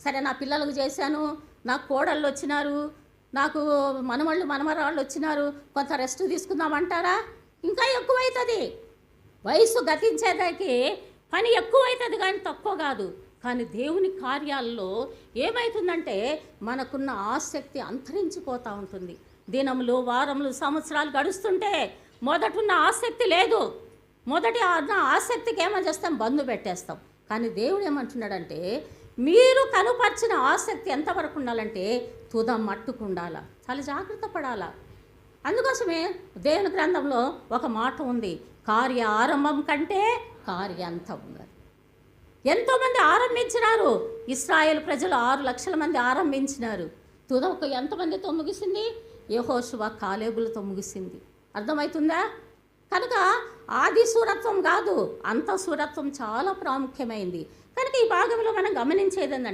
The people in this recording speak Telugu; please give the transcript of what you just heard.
సరే నా పిల్లలకు చేశాను, నాకు కోడళ్ళు వచ్చినారు, నాకు మనవళ్ళు మనమరాళ్ళు వచ్చినారు, కొంత రెస్ట్ తీసుకుందామంటారా? ఇంకా ఎక్కువవుతుంది. వయసు గతించేదానికి పని ఎక్కువవుతుంది కానీ తక్కువ కాదు. కానీ దేవుని కార్యాల్లో ఏమవుతుందంటే మనకున్న ఆసక్తి అంతరించిపోతూ ఉంటుంది. దినములు, వారములు, సంవత్సరాలు గడుస్తుంటే మొదటున్న ఆసక్తి లేదు. మొదటి ఆసక్తికి ఏమని చేస్తాం? బంధు పెట్టేస్తాం. కానీ దేవుడు ఏమంటున్నాడంటే మీరు కనుపరిచిన ఆసక్తి ఎంతవరకు ఉండాలంటే తుద మట్టుకు ఉండాలా, చాలా జాగ్రత్త పడాలా. అందుకోసమే దేవుని గ్రంథంలో ఒక మాట ఉంది, కార్య ఆరంభం కంటే కార్యాంతం ఉన్నది. ఎంతోమంది ఆరంభించినారు. ఇశ్రాయేలు ప్రజలు 6 లక్షల మంది ఆరంభించినారు. తుదకు ఎంతమందితో ముగిసింది? యెహోషువ కాలేబులతో ముగిసింది. అర్థమవుతుందా? కనుక ఆది శూరత్వం కాదు, అంత శూరత్వం చాలా ప్రాముఖ్యమైంది. కనుక ఈ భాగంలో మనం గమనించేది ఏంటంటే